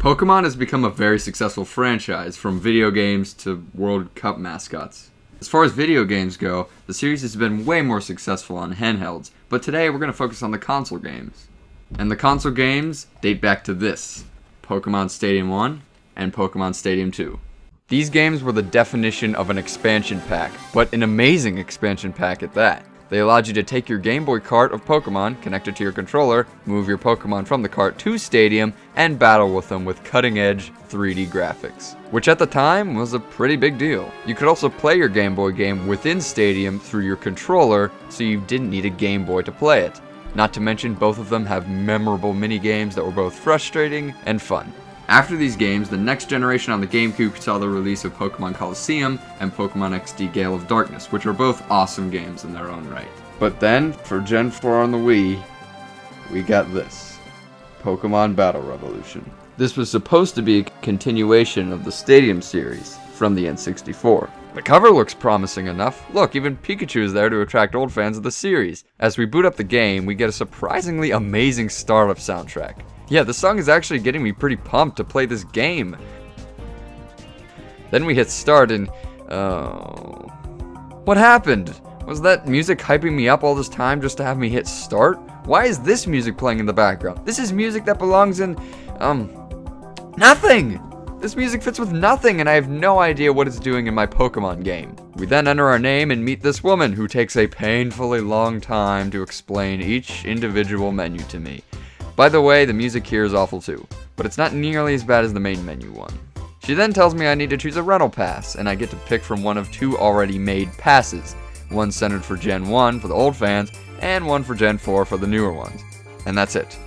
Pokemon has become a very successful franchise, from video games to World Cup mascots. As far as video games go, the series has been way more successful on handhelds, but today we're going to focus on the console games. And the console games date back to this: Pokémon Stadium 1 and Pokémon Stadium 2. These games were the definition of an expansion pack, but an amazing expansion pack at that. They allowed you to take your Game Boy cart of Pokemon, connect it to your controller, move your Pokemon from the cart to Stadium, and battle with them with cutting-edge 3D graphics, which at the time was a pretty big deal. You could also play your Game Boy game within Stadium through your controller, so you didn't need a Game Boy to play it. Not to mention, both of them have memorable mini-games that were both frustrating and fun. After these games, the next generation on the GameCube saw the release of Pokemon Colosseum and Pokemon XD Gale of Darkness, which are both awesome games in their own right. But then, for Gen 4 on the Wii, we got this: Pokemon Battle Revolution. This was supposed to be a continuation of the Stadium series from the N64. The cover looks promising enough. Look, even Pikachu is there to attract old fans of the series. As we boot up the game, we get a surprisingly amazing startup soundtrack. Yeah, the song is actually getting me pretty pumped to play this game. Then we hit start and... oh... what happened? Was that music hyping me up all this time just to have me hit start? Why is this music playing in the background? This is music that belongs in... nothing! This music fits with nothing, and I have no idea what it's doing in my Pokemon game. We then enter our name and meet this woman, who takes a painfully long time to explain each individual menu to me. By the way, the music here is awful too, but it's not nearly as bad as the main menu one. She then tells me I need to choose a rental pass, and I get to pick from one of two already made passes. One centered for Gen 1 for the old fans, and one for Gen 4 for the newer ones. And that's it.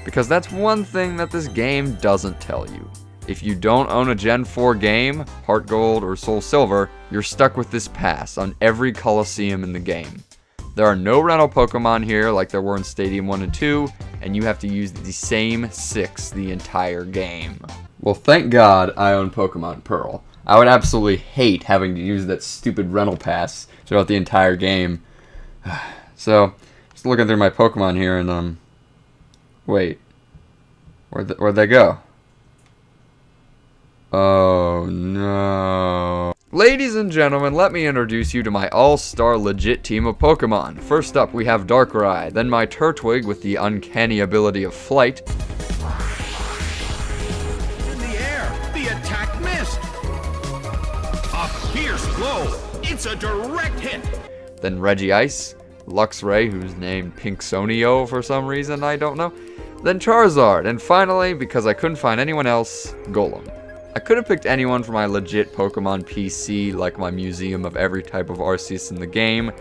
Because that's one thing that this game doesn't tell you. If you don't own a Gen 4 game, Heart Gold or Soul Silver, you're stuck with this pass on every Colosseum in the game. There are no rental Pokemon here like there were in Stadium 1 and 2, and you have to use the same 6 the entire game. Well, thank God I own Pokemon Pearl. I would absolutely hate having to use that stupid rental pass throughout the entire game. So, just looking through my Pokemon here and, wait. Where'd they go? Oh, no. Ladies and gentlemen, let me introduce you to my all-star legit team of Pokemon. First up, we have Darkrai, then my Turtwig with the uncanny ability of flight. In the air, the attack missed. A fierce blow. It's a direct hit. Then Regice, Luxray, who's named Pinksonio for some reason, I don't know. Then Charizard, and finally, because I couldn't find anyone else, Golem. I could have picked anyone for my legit Pokemon PC, like my museum of every type of Arceus in the game,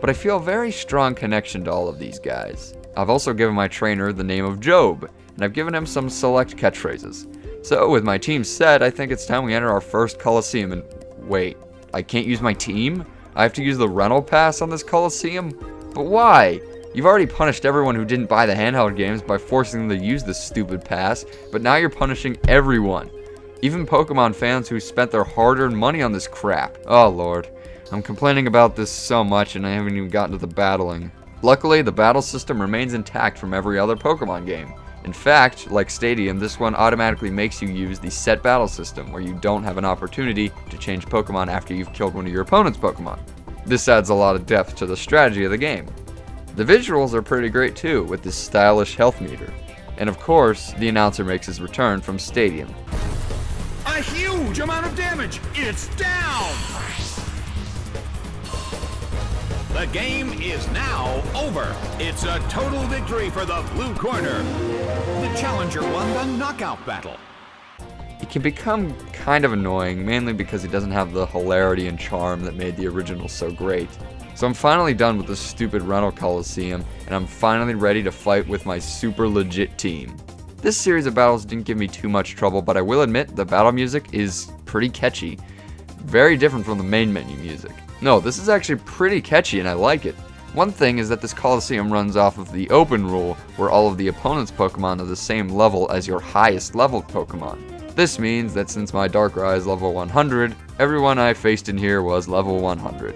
but I feel a very strong connection to all of these guys. I've also given my trainer the name of Job, and I've given him some select catchphrases. So with my team set, I think it's time we enter our first Colosseum and... wait, I can't use my team? I have to use the rental pass on this Colosseum? But why? You've already punished everyone who didn't buy the handheld games by forcing them to use this stupid pass, but now you're punishing everyone. Even Pokemon fans who spent their hard-earned money on this crap. Oh lord, I'm complaining about this so much and I haven't even gotten to the battling. Luckily, the battle system remains intact from every other Pokemon game. In fact, like Stadium, this one automatically makes you use the set battle system, where you don't have an opportunity to change Pokemon after you've killed one of your opponent's Pokemon. This adds a lot of depth to the strategy of the game. The visuals are pretty great too, with this stylish health meter. And of course, the announcer makes his return from Stadium. A huge amount of damage. It's down. The game is now over. It's a total victory for the blue corner. The challenger won the knockout battle. It can become kind of annoying, mainly because he doesn't have the hilarity and charm that made the original so great. So I'm finally done with this stupid rental Colosseum, and I'm finally ready to fight with my super legit team. This series of battles didn't give me too much trouble, but I will admit the battle music is pretty catchy. Very different from the main menu music. No, this is actually pretty catchy and I like it. One thing is that this Colosseum runs off of the open rule, where all of the opponent's Pokemon are the same level as your highest leveled Pokemon. This means that since my Darkrai is level 100, everyone I faced in here was level 100.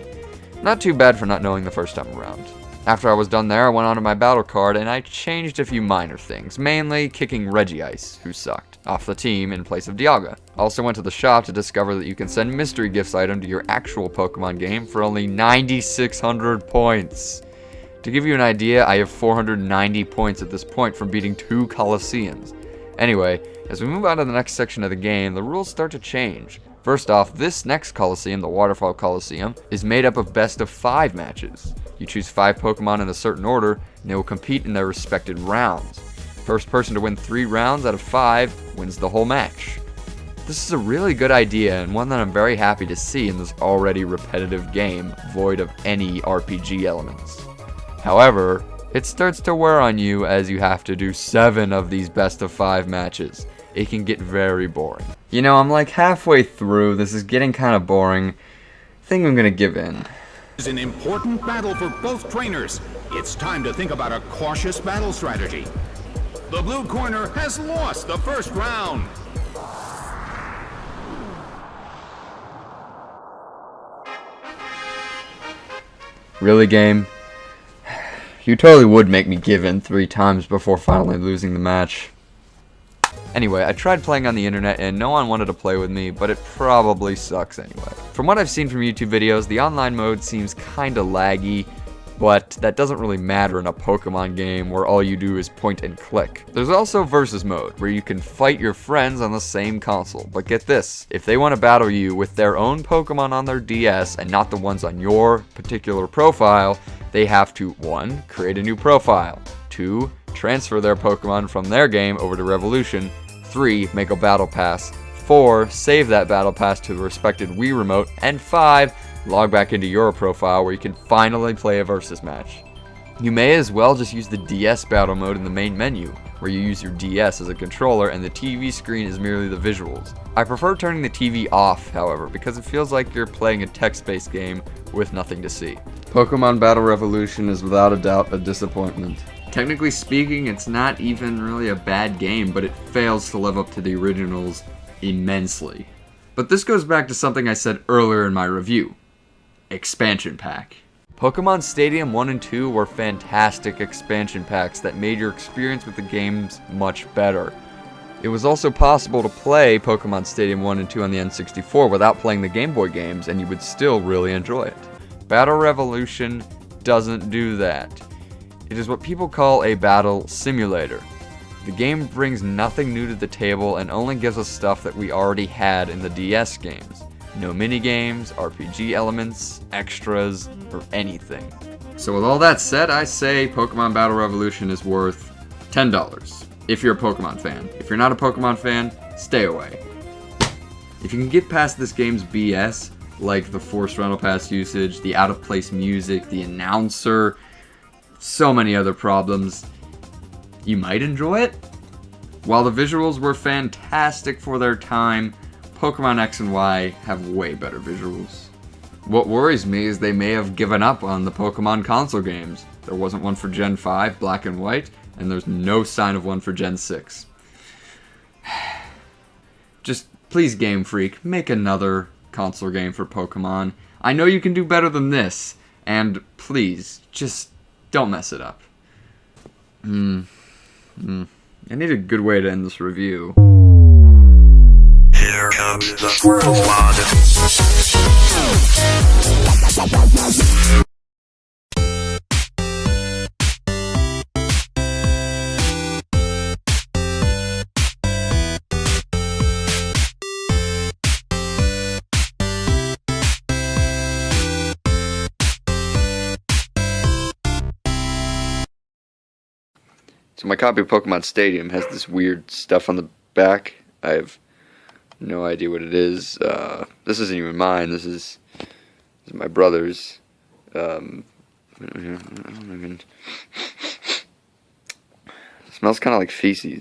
Not too bad for not knowing the first time around. After I was done there, I went on to my battle card and I changed a few minor things, mainly kicking Regice, who sucked. off the team in place of Dialga. Also went to the shop to discover that you can send mystery gifts item to your actual Pokemon game for only 9,600 points. To give you an idea, I have 490 points at this point from beating 2 Colosseums. Anyway, as we move on to the next section of the game, the rules start to change. First off, this next Colosseum, the Waterfall Colosseum, is made up of best of 5 matches. You choose 5 Pokemon in a certain order, and they will compete in their respected rounds. First person to win 3 rounds out of 5 wins the whole match. This is a really good idea, and one that I'm very happy to see in this already repetitive game, void of any RPG elements. However, it starts to wear on you as you have to do 7 of these best of 5 matches. It can get very boring. You know, I'm like halfway through, this is getting kind of boring. I think I'm gonna give in. It's an important battle for both trainers. It's time to think about a cautious battle strategy. The blue corner has lost the first round. Really, game? You totally would make me give in 3 times before finally losing the match. Anyway, I tried playing on the internet and no one wanted to play with me, but it probably sucks anyway. From what I've seen from YouTube videos, the online mode seems kinda laggy, but that doesn't really matter in a Pokemon game where all you do is point and click. There's also versus mode, where you can fight your friends on the same console. But get this, if they want to battle you with their own Pokemon on their DS and not the ones on your particular profile, they have to 1. Create a new profile, 2. Transfer their Pokemon from their game over to Revolution, 3. Make a battle pass, 4. Save that battle pass to the respected Wii remote, and 5. Log back into your profile where you can finally play a versus match. You may as well just use the DS battle mode in the main menu, where you use your DS as a controller and the TV screen is merely the visuals. I prefer turning the TV off, however, because it feels like you're playing a text-based game with nothing to see. Pokemon Battle Revolution is without a doubt a disappointment. Technically speaking, it's not even really a bad game, but it fails to live up to the originals immensely. But this goes back to something I said earlier in my review. Expansion pack. Pokemon Stadium 1 and 2 were fantastic expansion packs that made your experience with the games much better. It was also possible to play Pokemon Stadium 1 and 2 on the N64 without playing the Game Boy games, and you would still really enjoy it. Battle Revolution doesn't do that. It is what people call a battle simulator. The game brings nothing new to the table and only gives us stuff that we already had in the DS games. No minigames, RPG elements, extras, or anything. So with all that said, I say Pokemon Battle Revolution is worth $10 if you're a Pokemon fan. If you're not a Pokemon fan, stay away. If you can get past this game's BS, like the forced rental pass usage, the out-of-place music, the announcer, so many other problems, you might enjoy it. While the visuals were fantastic for their time, Pokemon X and Y have way better visuals. What worries me is they may have given up on the Pokemon console games. There wasn't one for Gen 5, Black and White, and there's no sign of one for Gen 6. Just, please Game Freak, make another console game for Pokemon. I know you can do better than this, and please, just don't mess it up. I need a good way to end this review. Here comes the Swirl Squad. So my copy of Pokemon Stadium has this weird stuff on the back. I have no idea what it is. This isn't even mine. This is my brother's. It smells kind of like feces.